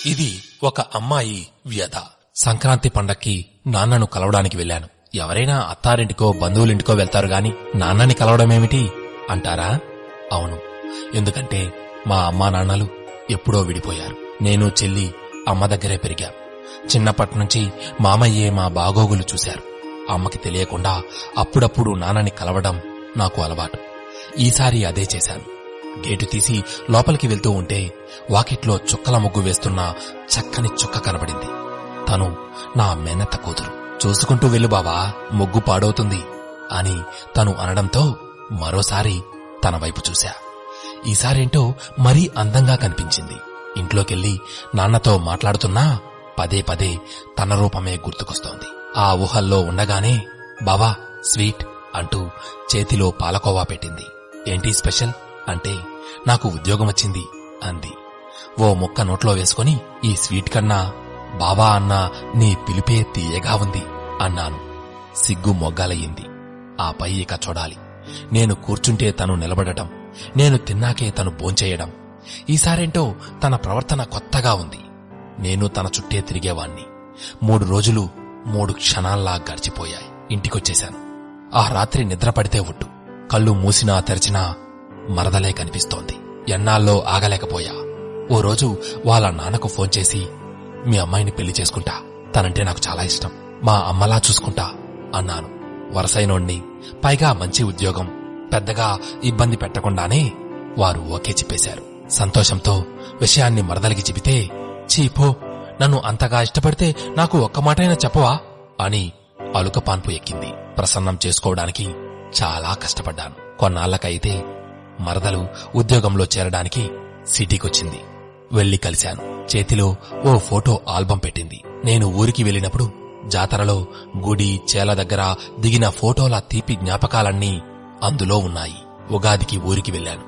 ఇది ఒక అమ్మాయి వ్యధ. సంక్రాంతి పండక్కి నాన్నను కలవడానికి వెళ్లాను. ఎవరైనా అత్తారింటికో బంధువులింటికో వెళ్తారు గాని నాన్నని కలవడమేమిటి అంటారా? అవును, ఎందుకంటే మా అమ్మా నాన్నలు ఎప్పుడో విడిపోయారు. నేను చెల్లి అమ్మ దగ్గరే పెరిగాం. చిన్నప్పటినుంచి మామయ్యే మా బాగోగులు చూశారు. అమ్మకి తెలియకుండా అప్పుడప్పుడు నాన్నని కలవడం నాకు అలవాటు. ఈసారి అదే చేశాను. గేటు తీసి లోపలికి వెళ్తూ ఉంటే వాకిట్లో చుక్కల ముగ్గు వేస్తున్న చక్కని చుక్క కనబడింది. తను నా మేనత్త కూతురు. చూసుకుంటూ వెళ్ళు బావా, ముగ్గు పాడవుతుంది అని తను అనడంతో మరోసారి తన వైపు చూశా. ఈసారేంటో మరీ అందంగా కనిపించింది. ఇంట్లోకెళ్లి నాన్నతో మాట్లాడుతున్నా పదే పదే తన రూపమే గుర్తుకొస్తోంది. ఆ ఊహల్లో ఉండగానే బావా స్వీట్ అంటూ చేతిలో పాలకోవా పెట్టింది. ఏంటి స్పెషల్ అంటే నాకు ఉద్యోగం వచ్చింది అంది. ఓ ముక్క నోట్లో వేసుకుని ఈ స్వీట్ కన్నా బావా అన్నా నీ పిలిపే తీయగా ఉంది అన్నాను. సిగ్గు మొగ్గాలయ్యింది. ఆపై ఇక చూడాలి. నేను కూర్చుంటే తను నిలబడటం, నేను తిన్నాకే తను భోంచేయడం. ఈసారేంటో తన ప్రవర్తన కొత్తగా ఉంది. నేను తన చుట్టే తిరిగేవాణ్ణి. 3 రోజులు 3 క్షణాల్లా గడిచిపోయాయి. ఇంటికొచ్చేశాను. ఆ రాత్రి నిద్ర పడితే ఒట్టు. కళ్ళు మూసినా తెరచినా మరదలే కనిపిస్తోంది. ఎన్నాళ్ళో ఆగలేకపోయా. ఓ రోజు వాళ్ళ నాన్నకు ఫోన్ చేసి మీ అమ్మాయిని పెళ్లి చేసుకుంటా, తనంటే నాకు చాలా ఇష్టం, మా అమ్మలా చూసుకుంటా అన్నాను. వరసైనోణ్ణి, పైగా మంచి ఉద్యోగం, పెద్దగా ఇబ్బంది పెట్టకుండానే వారు ఓకే చెప్పేశారు. సంతోషంతో విషయాన్ని మరదలికి చెబితే చీపో, నన్ను అంతగా ఇష్టపడితే నాకు ఒక్క మాటైనా చెప్పవా అని అలుకపాన్పు ఎక్కింది. ప్రసన్నం చేసుకోవడానికి చాలా కష్టపడ్డాను. కొన్నాళ్లకైతే మరదలు ఉద్యోగంలో చేరడానికి సిటీకొచ్చింది. వెళ్లి కలిశాను. చేతిలో ఓ ఫోటో ఆల్బం పెట్టింది. నేను ఊరికి వెళ్లినప్పుడు జాతరలో గుడి చేల దగ్గర దిగిన ఫోటోల తీపి జ్ఞాపకాలన్నీ అందులో ఉన్నాయి. ఉగాదికి ఊరికి వెళ్లాను.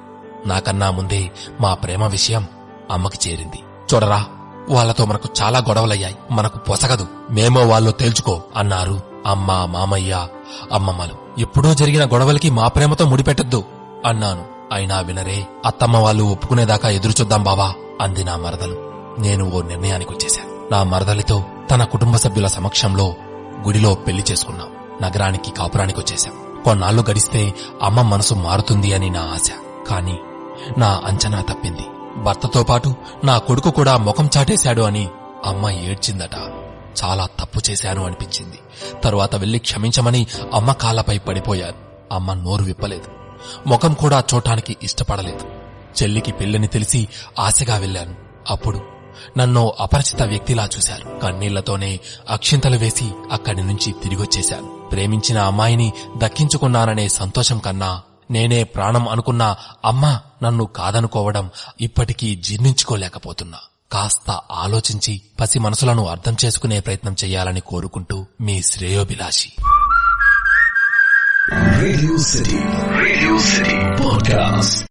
నాకన్నా ముందే మా ప్రేమ విషయం అమ్మకి చేరింది. చూడరా, వాళ్లతో మనకు చాలా గొడవలయ్యాయి, మనకు పొసగదు, మేమో వాళ్ళు తేల్చుకో అన్నారు అమ్మ, మామయ్య, అమ్మమ్మలు. ఎప్పుడో జరిగిన గొడవలకి మా ప్రేమతో ముడిపెట్టద్దు అన్నాను. అయినా వినరే. అత్తమ్మ వాళ్ళు ఒప్పుకునేదాకా ఎదురుచూద్దాం బావా అంది నా మరదలు. నేను ఓ నిర్ణయానికొచ్చేశాను. నా మరదలితో తన కుటుంబ సభ్యుల సమక్షంలో గుడిలో పెళ్లి చేసుకున్నాం. నగరానికి కాపురానికొచ్చేశాం. కొన్నాళ్లు గడిస్తే అమ్మ మనసు మారుతుంది అని నా ఆశ. కాని నా అంచనా తప్పింది. భర్తతో పాటు నా కొడుకు కూడా ముఖం చాటేశాడు అని అమ్మ ఏడ్చిందట. చాలా తప్పు చేశాను అనిపించింది. తరువాత వెళ్లి క్షమించమని అమ్మ కాళ్లపై పడిపోయాను. అమ్మ నోరు విప్పలేదు. ముఖం కూడా చూడటానికి ఇష్టపడలేదు. చెల్లికి పెళ్లిని తెలిసి ఆశగా వెళ్లాను. అప్పుడు నన్నో అపరిచిత వ్యక్తిలా చూశారు. కన్నీళ్లతోనే అక్షింతలు వేసి అక్కడి నుంచి తిరిగొచ్చేశాను. ప్రేమించిన అమ్మాయిని దక్కించుకున్నాననే సంతోషం కన్నా నేనే ప్రాణం అనుకున్న అమ్మ నన్ను కాదనుకోవడం ఇప్పటికీ జీర్ణించుకోలేకపోతున్నా. కాస్త ఆలోచించి పసి మనసులను అర్థం చేసుకునే ప్రయత్నం చెయ్యాలని కోరుకుంటూ మీ శ్రేయోభిలాషి. Radio City Podcast.